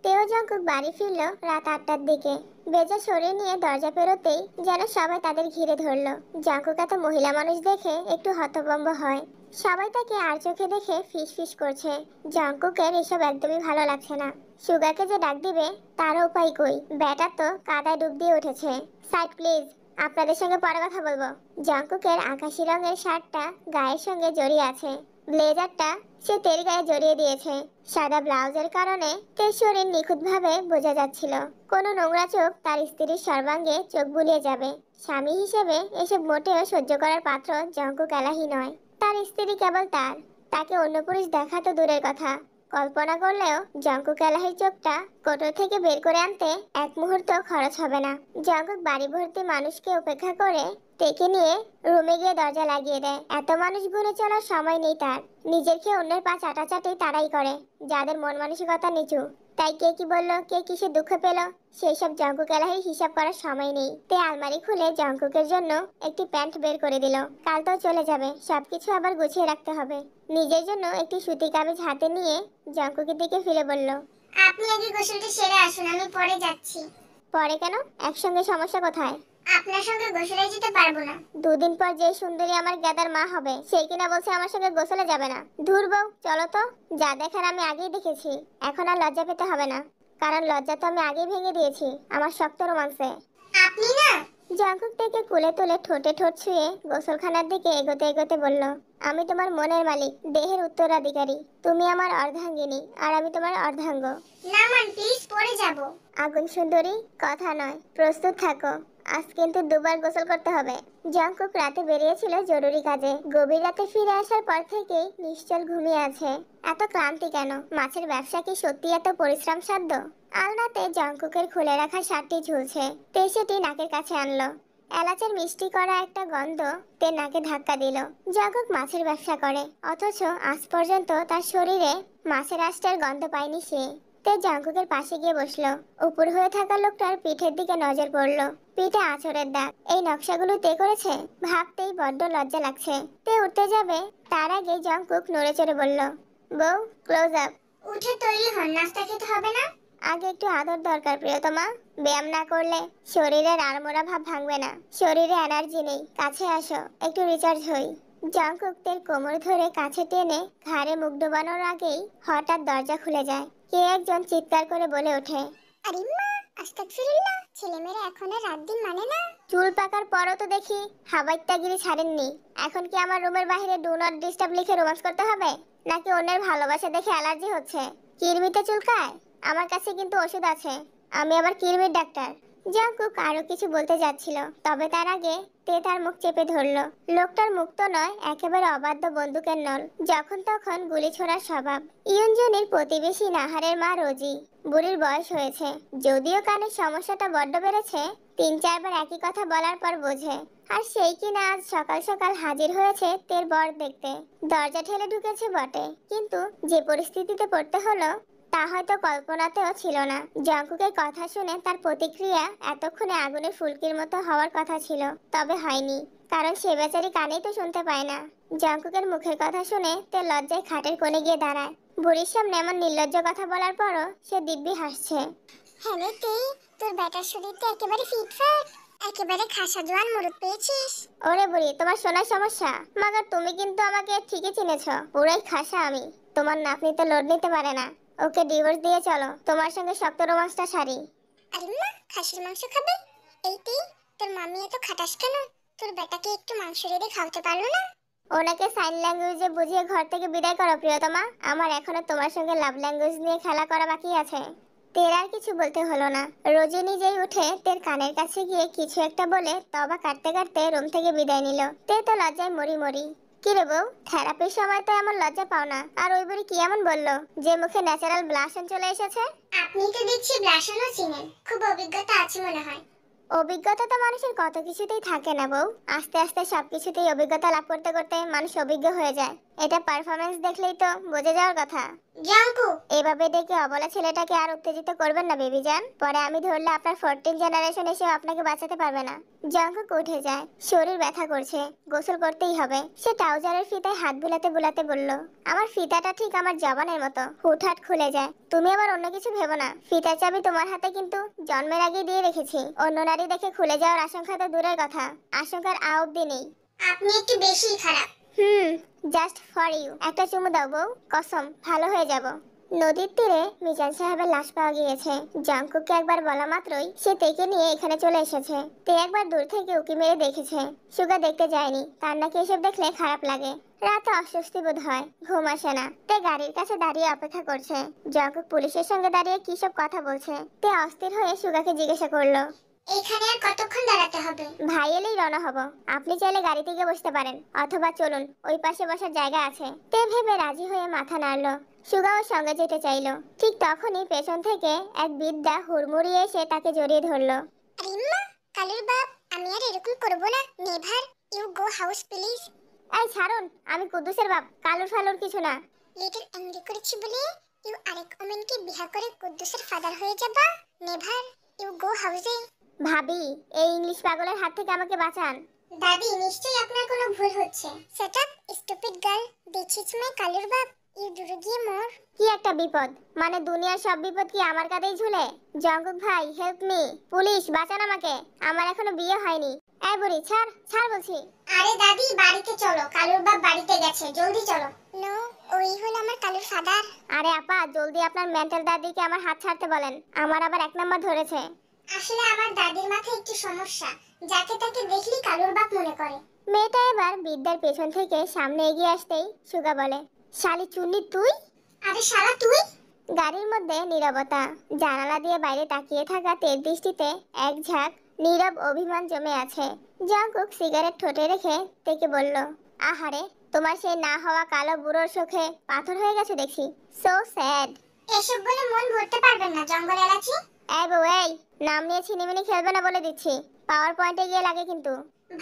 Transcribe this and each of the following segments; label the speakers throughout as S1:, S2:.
S1: তেও জঙ্কুক বাড়ি ফিরল রাত 8টার দিকে। বেজা শরীর নিয়ে দরজা পেরোতেই যেন সবাই তাদের ঘিরে ধরলো। জঙ্কুক এত মহিলা মানুষ দেখে একটু হতভম্ব হয়। সবাই তাকে আর চোখে দেখে ফিস ফিস করছে। জঙ্কুকের এসব একদমই ভালো লাগছে না। সুগাকে যে ডাক দিবে তারও উপায় কই, ব্যাটা তো কাদায় ডুব দিয়ে উঠেছে। সাইড প্লিজ, আপনাদের সঙ্গে পরে কথা বলবো। জঙ্কুকের আকাশি রঙের শার্টটা গায়ের সঙ্গে জড়িয়ে আছে, ব্লেজারটা সে তের গায়ে জড়িয়ে দিয়েছে। সাদা ব্লাউজের কারণে তের শরীর নিখুঁতভাবে বোঝা যাচ্ছিল। কোনো নোংরা চোখ তার স্ত্রীর সর্বাঙ্গে চোখ বুলিয়ে যাবে। স্বামী হিসেবে এসব মোটেও সহ্য করার পাত্র জঙ্কুক এলাহি নয়। তার স্ত্রী কেবল তাকে অন্য পুরুষ দেখা তো দূরের কথা, কল্পনা করলেও জঙ্কুক এলাহির চোখটা কোটর থেকে বের করে আনতে এক মুহূর্ত খরচ হবে না। জঙ্কুক বাড়ি ভর্তি মানুষকে উপেক্ষা করে তেকে নিয়ে রুমে গিয়ে দরজা লাগিয়ে দেয়। এত মানুষ গুনে চলার সময় নেই তার। নিজের খেয়ে অন্যের পা চাটাচাটি তারাই করে, যাদের মন মানসিকতা নিচু। তাই কে কি বললো, কে কিসে দুঃখ পেল, সেই সব জঙ্কুক এলাহির হিসাব করার সময় নেই। তে আলমারি খুলে জঙ্কুকের জন্য একটি প্যান্ট বের করে দিল। কাল তো চলে যাবে, সবকিছু আবার গুছিয়ে রাখতে হবে। নিজের জন্য একটি সুতি কামিজ হাতে নিয়ে জঙ্কুকের দিকে ফিরে বলল,
S2: আপনি আগে গোসলটা সেরে আসুন, আমি পরে যাচ্ছি।
S1: পরে কেন? একসঙ্গে সমস্যা কোথায়?
S2: আপনার সঙ্গে গোসলে যেতে পারবো না।
S1: দুদিন পর যে সুন্দরী আমার গাদার মা হবে সেই কিনা বলছে আমার সঙ্গে গোসলে যাবে না। ধুর বউ, চলো তো। যা দেখার আমি আগেই দেখেছি, এখন আর লজ্জা পেতে হবে না, কারণ লজ্জা তো আমি আগেই ভেঙে দিয়েছি আমার শক্ত রোমান্সে।
S2: আপনি না।
S1: জঙ্কুক থেকে কুলে তুলে ঠোঁটে ঠোঁট ছুঁয়ে গোসলখানার দিকে এগোতে এগোতে বলল, আমি তোমার মনের মালিক, দেহের উত্তরাধিকারী। তুমি আমার অর্ধাঙ্গিনী আর আমি তোমার অর্ধাঙ্গ।
S2: না মান, প্লিজ পরে যাব।
S1: আগুন সুন্দরী, কথা নয়, প্রস্তুত থাকো। আজ কিন্তু দুবার গোসল করতে হবে। জঙ্কুক রাতে বেরিয়েছিল জরুরি কাজে। গভীর রাতে ফিরে আসার পর থেকেই নিশ্চল ঘুমিয়ে আছে। এত ক্লান্তি কেন? মাছের ব্যবসা কি সত্যি এত পরিশ্রম সাধ্য? আলনাতে জঙ্কুকের খুলে রাখা শার্টটি ঝুলছে। তে সেটি নাকের কাছে আনলো। এলাচের মিষ্টি করা একটা গন্ধ তে নাকে ধাক্কা দিল। জঙ্কুক মাছের ব্যবসা করে, অথচ আজ পর্যন্ত তার শরীরে মাছের আঁশটার গন্ধ পায়নি সে। তে জঙ্কুকের পাশে গিয়ে বসলো। উপর হয়ে থাকা লোকটার পিঠের দিকে নজর পড়লো। পিঠে আঁচড়ের দাগ, এই নকশাগুলো তে করেছে। ভাবতেই বড্ড লজ্জা লাগছে। তে উঠতে যাবে, তার আগে জঙ্কুক নড়ে চড়ে বলল, বউ, ক্লোজ আপ।
S2: উঠে তৈরি হন, নাস্তা খেতে হবে না?
S1: আগে একটু আদর দরকার প্রিয়তমা। ব্যায়াম না করলে শরীরের আড়মোড়া ভাব ভাঙবে না। শরীরে এনার্জি নেই, কাছে আসো, একটু রিচার্জ হই। জঙ্কুক তের কোমর ধরে কাছে টেনে ঘাড়ে মুখ ডোবানোর আগেই হঠাৎ দরজা খুলে যায়। কে একজন চিৎকার করে বলে ওঠে,
S2: আরে মা, আস্তাগফিরুল্লাহ, ছেলেমেয়েরা এখন আর রাত দিন মানে না।
S1: চুল পাকার পরও তো দেখি হাবাইত্যাগিরি ছাড়েননি। এখন কি আমার রুমের বাইরে ডু নট ডিস্টার্ব লিখে রোমান্স করতে হবে, নাকি অন্যের ভালোবাসা দেখে অ্যালার্জি হচ্ছে? কিরমিতে চুলকায়? আমার কাছে কিন্তু ওষুধ আছে, আমি আবার কিরমির ডাক্তার। জঙ্কুক আরো কিছু বলতে যাচ্ছিল, তবে তার আগে তে তার মুখ চেপে ধরলো। লোকটার মুখ তো নয়, একেবারে অবাধ্য বন্দুকের নল, যখন তখন গুলি ছোড়ার স্বভাব। ইয়ঞ্জনের প্রতিবেশী নাহারের মা রোজি। বুড়ির বয়স হয়েছে, যদিও কানের সমস্যাটা বড্ড বেড়েছে। 3-4 বার একই কথা বলার পর বোঝে। আর সেই কিনা আজ সকাল সকাল হাজির হয়েছে তের বর দেখতে। দরজা ঠেলে ঢুকেছে বটে, কিন্তু যে পরিস্থিতিতে পড়তে হলো তা হয়তো কল্পনাতেও ছিল না। জঙ্কুকের কথা শুনে তার প্রতিক্রিয়া এতক্ষণে আগুনের ফুলকির মতো হওয়ার কথা ছিল, তবে হয়নি, কারণ সে বেচারি কানেই তো শুনতে পায় না। জঙ্কুকের মুখের কথা শুনে তে লজ্জায় খাটের কোণে গিয়ে দাঁড়ায়। বুড়ির সামনে এমন নির্লজ্জ কথা বলার পরও সে দিব্যি হাসছে।
S2: হ্যাঁ রে তে, তোর বেটার শরীর তো একেবারে ফিটফাট, একেবারে খাসা জোয়ান মুরুদ পেয়েছিস।
S1: ওরে বুড়ি, তোমার শোনার সমস্যা, মাগার তুমি কিন্তু আমাকে ঠিকই চিনেছো। পুরাই খাসা আমি। তোমার নাতনি তো লোড নিতে পারে না, ওকে ডিভোর্স দিয়ে চলো, তোমার সঙ্গে শক্ত রোমান্সটা সারি।
S2: আরে মা, খাসির মাংস খাবে? এই তে, তোর মামি এত খাটাস কেন? তোর বেটাকে একটু মাংস রেঁধে খাওয়াতে পারলো না?
S1: ওনাকে সাইন ল্যাঙ্গুয়েজে বুঝিয়ে ঘর থেকে বিদায় করো প্রিয়তমা। আমার এখনো তোমার সঙ্গে লাভ ল্যাঙ্গুয়েজ নিয়ে খেলা করা বাকি আছে। তের আর কিছু বলতে হলো না। রোজি নিজেই উঠে তের কানের কাছে গিয়ে কিছু একটা বলে তবা কাটতে কাটতে রুম থেকে বিদায় নিল। তে তো লজ্জায় মরি মরি। কি রে বউ, থেরাপির সময় তো এমন লজ্জা পাও না, আর ওই বুড়ি কি এমন বললো যে মুখে ন্যাচারাল ব্লাশন চলে এসেছে?
S2: আপনি তো দেখছি ব্লাশনও চিনেন, খুব অভিজ্ঞতা আছে মনে হয়।
S1: অভিজ্ঞতা তো মানুষের কত কিছুতেই থাকে না বউ, আস্তে আস্তে সবকিছুতেই অভিজ্ঞতা লাভ করতে করতে মানুষ অভিজ্ঞ হয়ে যায়। এটা পারফরম্যান্স দেখলেই তো বোঝা যাওয়ার কথা।
S2: জাঙ্কু,
S1: এভাবে ডেকে অবলা ছেলেটাকে আর উত্তেজিত করবেন না বেবি জান, পরে আমি ধরলে আপনার 14 জেনারেশন এসে আপনাকে বাঁচাতে পারবে না। জাঙ্কুক উঠে যায়, শরীর ব্যথা করছে, গোসল করতেই হবে। সে ট্রাউজারের ফিতায় হাত বুলাতে বুলাতে বলল, আমার ফিতাটা ঠিক আমার জবানের মতো, হুটহাট খুলে যায়। তুমি আবার অন্য কিছু ভেবো না, ফিতার চাবি তোমার হাতে কিন্তু জন্মের আগে দিয়ে রেখেছি। অন্য নারী দেখে খুলে যাওয়ার আশঙ্কা তো দূরের কথা, আশঙ্কার অবধি নেই।
S2: আপনি একটু বেশিই খারাপ।
S1: জাস্ট ফর ইউ, একটা চুমু দাও বউ, কসম ভালো হয়ে যাব। নদীর তীরে মিজান সাহেবের লাশ পাওয়া গিয়েছে। জাঙ্কুককে একবার বলা মাত্রই সে তেকে নিয়ে এখানে চলে এসেছে। তে একবার দূর থেকে উকি মেরে দেখেছে, সুগা দেখতে যায়নি, তার নাকি এসব দেখলে খারাপ লাগে। রাতে অস্বস্তি বোধ হয়, ঘুম আসে না। তে গাড়ির কাছে দাঁড়িয়ে অপেক্ষা করছে। জাঙ্কুক পুলিশের সঙ্গে দাঁড়িয়ে কি সব কথা বলছে। তে অস্থির হয়ে সুগাকে জিজ্ঞাসা করলো,
S2: এখানে আর কতক্ষণ দাঁড়াতে হবে?
S1: ভাই এলেই রওনা হব। আপনি চাইলে গাড়িতে গিয়ে বসতে পারেন, অথবা চলুন, ওই পাশে বসার জায়গা আছে। তে ভেবে রাজি হয়ে মাথা নাড়লো। সুগাও সঙ্গে যেতে চাইলো। ঠিক তখনই পেছন থেকে এক বৃদ্ধা হুড়মুড়িয়ে এসে তাকে জড়িয়ে ধরলো।
S2: রিম্মা, কালুর বাপ, আমি আর এরকম করব না। Never, you go house please.
S1: এই ছাড়ুন, আমি কুদ্দুসের বাপ, কালুর ফালুর কিছু না।
S2: লিটল অ্যাংরি করেছি বলে ইউ আরেক ওমেনকে বিয়ে করে কুদ্দুসের ফাদার হয়ে যাবা। নেভার, ইউ গো হাউসে।
S1: ভাবি, এই ইংলিশ পাগলের হাত থেকে আমাকে বাঁচান।
S2: দাদি, নিশ্চয়ই আপনার কোনো ভুল হচ্ছে। Shut up stupid girl, this is my কালুর বাপ, ইউ দূরে গিয়ে মর।
S1: কি একটা বিপদ, মানে দুনিয়ার সব বিপদ কি আমার কাঁধেই ঝুলে? জঙ্কুক ভাই, হেল্প মি, পুলিশ বাঁচান আমাকে, আমার এখনো বিয়ে হয়নি। এই বুড়ি, ছাড় ছাড় বলছি।
S2: আরে দাদি, বাড়িতে চলো, কালুর বাপ বাড়িতে গেছে, জলদি চলো। নো, ওই হলো আমার কালুর ফাদার।
S1: আরে আপা, জলদি আপনার মেন্টাল দাদিকে আমার হাত ছাড়তে বলেন, আমার আবার এক নাম্বার ধরেছে।
S2: আসলে আমার দাদির মাথায় একটু সমস্যা, যাকে তাকে দেখলি কালুর বাপ মনে করে।
S1: মেয়েটা এবার বিদ্যার পেছন থেকে সামনে এগিয়ে আসতেই সুগা বলে, শালি চুন্নি তুই?
S2: আরে শালা তুই!
S1: গাড়ির মধ্যে নীরবতা। জানালা দিয়ে বাইরে তাকিয়ে থাকা তের দৃষ্টিতে এক ঝাঁক নীরব অভিমান জমে আছে। জাঙ্কুক সিগারেট ঠোঁটে রেখে তেকে বলল, আহারে, তোমার সেই না হওয়া কালো বুড়োর চোখে পাথর হয়ে গেছে দেখছি, সো স্যাড।
S2: এসব বলে মন ভরতে পারবেন না জঙ্গল এলাচি।
S1: এই বউ, এই নাম নিয়ে ছিনিমিনি খেলবে না বলে দিচ্ছি, পাওয়ার পয়েন্টে গিয়ে লাগে কিন্তু।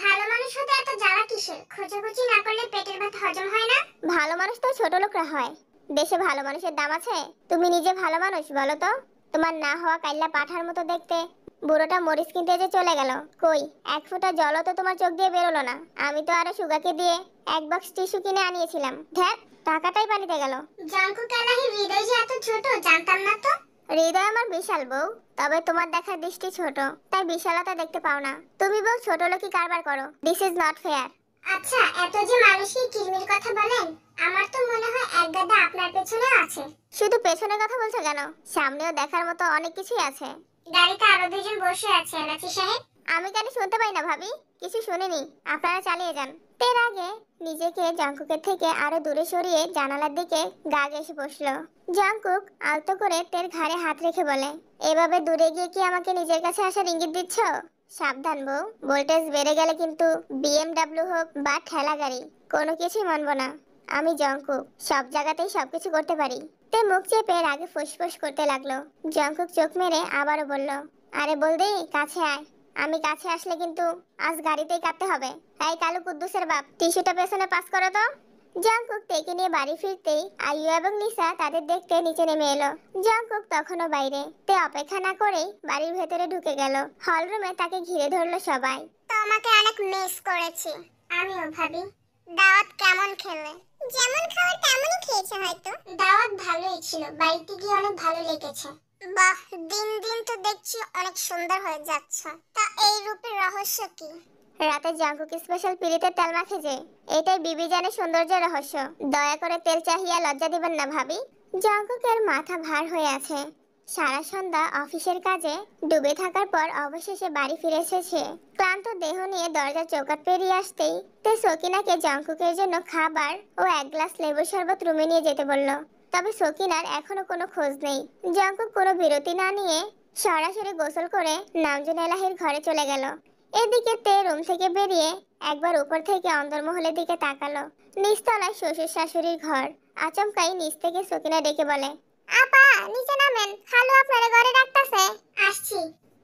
S2: ভালো মানুষ হতে এত জ্বালা কিসের? খোঁজাখুঁজি না করলে পেটের ভাত হজম হয় না।
S1: ভালো মানুষ তো ছোট লোকরা হয়, দেশে ভালো মানুষের দাম আছে? তুমি নিজে ভালো মানুষ বলো তো? তোমার না হওয়া কাইল্লা পাঠার মতো দেখতে বুড়োটা মরিচ কিনতে যে চলে গেল, কই এক ফোঁটা জলও তো তোমার চোখ দিয়ে বেরোলো না। আমি তো আরো সুগাকে দিয়ে এক বক্স টিস্যু কিনে আনিয়েছিলাম, ধ্যাত, টাকাটাই পানিতে গেল।
S2: জাঙ্কু কালাহি হৃদয় যে এত ছোট, জানতাম না তো।
S1: হৃদয় আমার বিশাল বউ, তবে তোমার দেখার দৃষ্টি ছোট, তাই বিশালতা দেখতে পাও না। তুমি বউ ছোট লোকই কারবার করো, দিস ইজ নট ফেয়ার।
S2: আচ্ছা, এত যে মানুষকে কিরমির কথা বলেন, আমার তো মনে হয় এক গাদা আপনার পেছনে আছে।
S1: শুধু পেছনের কথা বলছো কেন? সামনেও দেখার মতো অনেক কিছুই আছে।
S2: গাড়িতে আরো দুজন বসে আছে এলাচি সাহেব।
S1: আমি কেন শুনতে পাই না ভাবি? কিছু শুনিনি, আপনারা চালিয়ে যান। তের আগে নিজেকে জাঙ্কুকের থেকে আরো দূরে সরিয়ে জানালার দিকে গা ঘেঁষে বসলো। জাঙ্কুক আলতো করে তের ঘাড়ে হাত রেখে বলে, এভাবে দূরে গিয়ে কি আমাকে নিজের কাছে আসার ইঙ্গিত দিচ্ছ? সাবধান বউ, ভোল্টেজ বেড়ে গেলে কিন্তু বিএমডব্লিউ হোক বা ঠেলা গাড়ি, কোনো কিছুই মানবো না। আমি জঙ্কুক, সব জায়গাতেই সবকিছু করতে পারি। তে মুখ চেপে রাগে ফুসফুস করতে লাগলো। জঙ্কুক চোখ মেরে আবারও বলল, আরে বলদি, কাছে আয়। আমি কাছে আসলে কিন্তু আজ গাড়িতেই কাটতে হবে। এই কালু কুদ্দুসের বাপ, টিস্যুটা পেছনে পাস করো তো। জাঙ্কুক তেকে নিয়ে বাড়ি ফিরতেই আইয়ু এবং নিসা তাদের দেখতে নিচে নেমে এলো। জাঙ্কুক তখনও বাইরে। তে অপেক্ষা না করেই বাড়ির ভেতরে ঢুকে গেল। হল রুমে তাকে ঘিরে ধরলো সবাই।
S2: তো আমাকে অনেক মিস করেছি। আমিও ভাবি। দাওয়াত কেমন খেলে? যেমন খাওয়ার তেমনই খেয়েছে হয়তো। দাওয়াত ভালোই ছিল, বাড়িতে গিয়ে অনেক ভালো লেগেছে। বাহ, দিন দিন তো দেখছি অনেক সুন্দর হয়ে যাচ্ছ। তা এই রূপের রহস্য কি?
S1: রাতে জাঙ্কুক স্পেশাল পিরিতে তেল মাখে যে, এটাই বিবি জানে সৌন্দর্যের রহস্য। দয়া করে তেল চাহিয়া লজ্জা দিবেন না ভাবি। জাঙ্কুকের মাথা ভার হয়ে আছে। সারা সন্ধ্যা অফিসের কাজে ডুবে থাকার পর অবশেষে বাড়ি ফিরে এসেছে। ক্লান্ত দেহ নিয়ে দরজার চৌকাঠ পেরিয়ে আসতেই তে সকিনাকে জাঙ্কুকের জন্য খাবার ও এক গ্লাস লেবুর শরবত রুমে নিয়ে যেতে বলল। তবে সকিনার এখনো কোনো খোঁজ নেই। জাঙ্কুক কোনো বিরতি না নিয়ে সরাসরি গোসল করে নামজুন এলাহির ঘরে চলে গেল। এদিকে তে রুম থেকে বেরিয়ে একবার উপর থেকে অন্দরমহলের দিকে তাকালো। নিচতলায় শ্বশুর শাশুড়ির ঘর। আচমকাই নিচ থেকে সকিনা ডেকে বলে,
S2: আপা, নিচে নামেন, খালু আপনারে ঘরে ডাকতাছে। আসছি।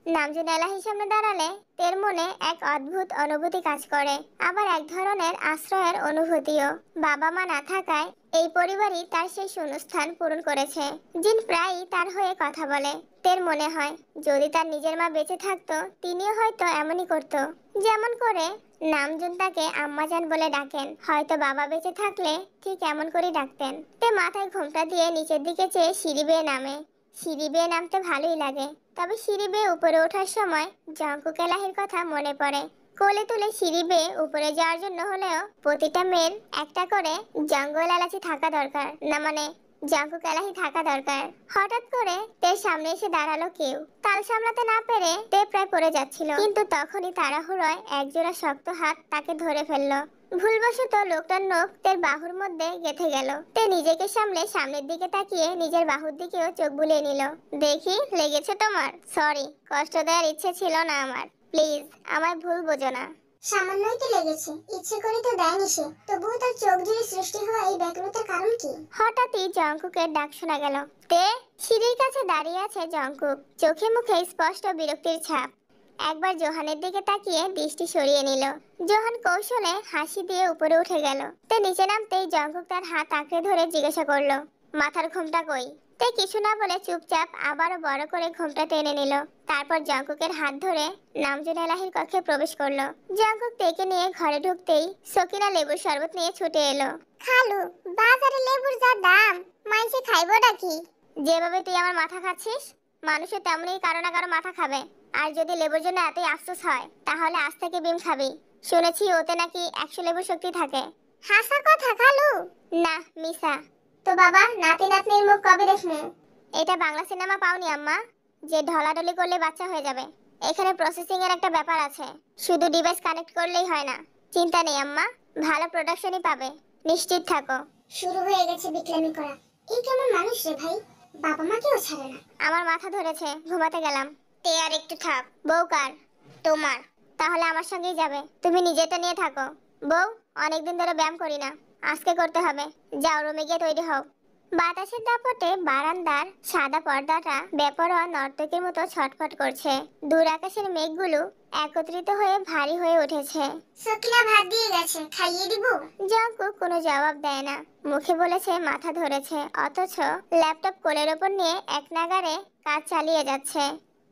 S1: না নামজুন এলাহির সামনে দাঁড়ালে তের মনে এক অদ্ভুত অনুভূতি কাজ করে, আবার এক ধরনের আশ্রয়ের অনুভূতিও। বাবা মা না থাকায় এই পরিবারই তার সেই শূন্যস্থান পূরণ করেছে। জিন প্রায়ই তার হয়ে কথা বলে। তের মনে হয় যদি তার নিজের মা বেঁচে থাকতো তিনিও হয়তো এমনই করতো। যেমন করে নামজুন তাকে আম্মাজান বলে ডাকেন, হয়তো বাবা বেঁচে থাকলে ঠিক এমন করেই ডাকতেন। তে মাথায় ঘোমটা দিয়ে নিচের দিকে চেয়ে সিঁড়ি বেয়ে নামে। সিঁড়ি বেয়ে নামতে ভালোই লাগে, তবে সিঁড়ি বেয়ে উপরে ওঠার সময় জঙ্কুক এলাহির কথা মনে পড়ে। কোলে তুলে সিঁড়ি বেয়ে উপরে যাওয়ার জন্য হলেও প্রতিটা মেয়ের একটা করে জঙ্গল এলাচি থাকা দরকার, না মানে জঙ্কুক এলাহি থাকা দরকার। হঠাৎ করে তের সামনে এসে দাঁড়ালো কেউ। তাল সামলাতে না পেরে তে প্রায় পড়ে যাচ্ছিল, কিন্তু তখনই তাড়াহুড়োয় একজোড়া শক্ত হাত তাকে ধরে ফেললো। ভুলবশত লোকটার নখ তের বাহুর মধ্যে গেঁথে গেল। তে নিজেকে সামলে সামনের দিকে তাকিয়ে নিজের বাহুর দিকেও চোখ বুলিয়ে নিল। দেখি, লেগেছে তোমার? সরি, কষ্ট দেওয়ার ইচ্ছে ছিল না আমার, প্লিজ আমায় ভুল বোঝো না।
S2: সামান্যই তো লেগেছে, ইচ্ছে করে তো দেয়নি সে। তবুও তার চোখ জুড়ে সৃষ্টি হওয়া এই ব্যাকুলতার কারণ কি?
S1: হঠাৎই জঙ্কুকের ডাক শোনা গেল। তে! সিঁড়ির কাছে দাঁড়িয়ে আছে জঙ্কুক, চোখে মুখে স্পষ্ট বিরক্তির ছাপ। একবার জোহানের দিকে তাকিয়ে দৃষ্টি সরিয়ে নিল। জোহান কৌশলে হাসি দিয়ে উপরে উঠে গেল। তে নিচে নামতেই জঙ্কুক তার হাত আঁকড়ে ধরে জিজ্ঞাসা করলো, মাথার ঘোমটা কই? তে কিছু না বলে চুপচাপ আবারও বড় করে ঘোমটা টেনে নিল। তারপর জঙ্কুকের হাত ধরে নামজুন এলাহির কক্ষে প্রবেশ করলো। জঙ্কুক তেকে নিয়ে ঘরে ঢুকতেই সকিনা লেবুর শরবত নিয়ে ছুটে এলো।
S2: খালু, বাজারে লেবুর যা দাম, মাইসে খাইবোটা কি?
S1: যেভাবে তুই আমার মাথা খাচ্ছিস, মানুষের তেমনই কারো না কারো মাথা খাবে। আর যদি লেবুর জন্য এতই আফসোস হয় তাহলে আজ থেকে বিম খাবি। শুনেছি ওতে নাকি 100 লেবুর শক্তি থাকে।
S2: হাসা কথা খালু।
S1: না, মিসা।
S2: তো বাবা, নাতি নাতনির মুখ কবে দেখবো?
S1: এটা বাংলা সিনেমা পাওনি আম্মা, যে ঢলাঢলি করলে বাচ্চা হয়ে যাবে? এখানে প্রসেসিং এর একটা ব্যাপার আছে, শুধু ডিভাইস কানেক্ট করলেই হয় না। চিন্তা নেই আম্মা, ভালো প্রোডাকশনই পাবে, নিশ্চিত থাকো।
S2: শুরু হয়ে গেছে বিক্রামি করা। এই কেমন মানুষ রে ভাই, বাবা মাকেও ছাড়ে না।
S1: আমার মাথা ধরেছে, ঘুমাতে গেলাম। তে আর একটু থাক। বউ কার? তোমার। তাহলে আমার সঙ্গেই যাবে, তুমি নিজেটা নিয়ে থাকো। বউ, অনেকদিন ধরে ব্যায়াম করি না, আজকে করতে হবে। যাও, রুমে গিয়ে তৈরি হও। বাতাসের দাপটে বারান্দার সাদা পর্দাটা বেপরোয়া নর্তকীর মতো ছটফট করছে। দূর আকাশের মেঘগুলো একত্রিত হয়ে ভারী হয়ে উঠেছে।
S2: সকিনা ভাত দিয়ে গেছে, খাইয়ে দিব?
S1: জঙ্কুক কোনো জবাব দেয় না। মুখে বলেছে মাথা ধরেছে, অথচ ল্যাপটপ কোলের ওপর নিয়ে এক নাগাড়ে কাজ চালিয়ে যাচ্ছে।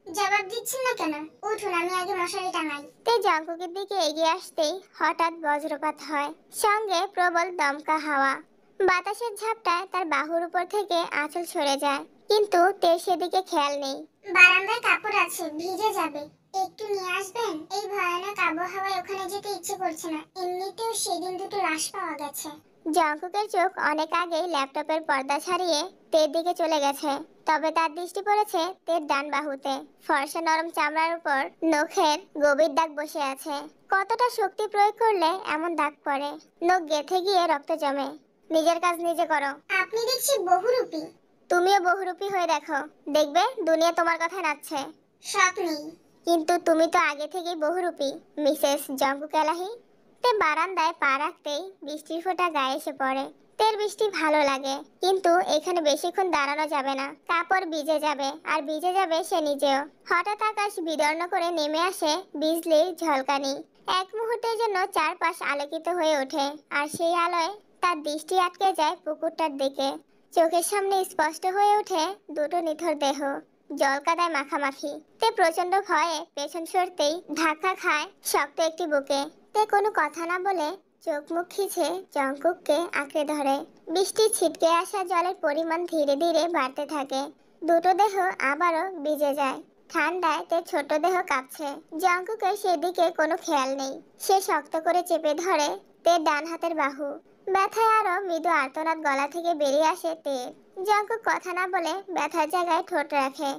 S2: জবাব দিচ্ছেন না কেন? উঠুন, আমি আগে মশারি টাঙাই।
S1: তে জঙ্কুকের দিকে এগিয়ে আসতেই হঠাৎ বজ্রপাত হয়, সঙ্গে প্রবল দমকা হাওয়া। বাতাসের ঝাপটায় তার বাহুর উপর থেকে আঁচল সরে যায়, কিন্তু তে সেদিকে খেয়াল নেই।
S2: বারান্দায় কাপড় আছে, ভিজে যাবে, একটু নিয়ে আসবেন? এই ভয়ানক আবহাওয়ায় ওখানে যেতে ইচ্ছে করছে না। এমনিতেও সেদিন দুটো লাশ পাওয়া গেছে।
S1: জঙ্কুকের চোখ অনেক আগেই ল্যাপটপের পর্দা ছাড়িয়ে তের দিকে চলে গেছে, তবে তার দৃষ্টি পড়েছে তের ডান বাহুতে। ফর্সা নরম চামড়ার উপর নখের গভীর দাগ বসে আছে। কতটা শক্তি প্রয়োগ করলে এমন দাগ পড়ে? নখ গেঁথে গিয়ে রক্ত জমে। নিজের কাজ নিজে করো।
S2: আপনি দেখছি বহুরূপী।
S1: তুমিও বহুরূপী হয়ে দেখো, দেখবে দুনিয়া তোমার কথায় নাচছে।
S2: শখ নেই।
S1: কিন্তু তুমি তো আগে থেকেই বহুরূপী, মিসেস জঙ্কুক এলাহি। তে বারান্দায় পা রাখতেই বৃষ্টির ফোঁটা গায়ে এসে পড়ে। তের বৃষ্টি ভালো লাগে, কিন্তু এখানে বেশিক্ষণ দাঁড়ানো যাবে না, কাপড় ভিজে যাবে, আর ভিজে যাবে সে নিজেও। হঠাৎ আকাশ বিদর্ণ করে নেমে আসে বিজলির ঝলকানি। এক মুহূর্তের জন্য চারপাশ আলোকিত হয়ে ওঠে, আর সেই আলোয় তার দৃষ্টি আটকে যায় পুকুরটার দিকে। চোখের সামনে স্পষ্ট হয়ে ওঠে দুটো নিথর দেহ, জলকাদায় মাখামাখি। তে প্রচন্ড ভয়ে পেছন সরতেই ধাক্কা খায় শক্ত একটি বুকে। তে কোনো কথা না বলে চোখ মুখ খিচে জঙ্কুককে আঁকড়ে ধরে। বৃষ্টি ছিটকে আসা জলের পরিমাণ ধীরে ধীরে বাড়তে থাকে। দুটো দেহ আবারও ভিজে যায়। ঠান্ডায় তে ছোট দেহ কাঁপছে। জঙ্কুকের সেদিকে কোনো খেয়াল নেই। সে শক্ত করে চেপে ধরে তে ডান হাতের বাহু। ব্যথায় আরো মৃদু আর্তনাদ গলা থেকে বেরিয়ে আসে তে। জঙ্কুক কথা না বলে ব্যথার জায়গায় ঠোঁট রাখে।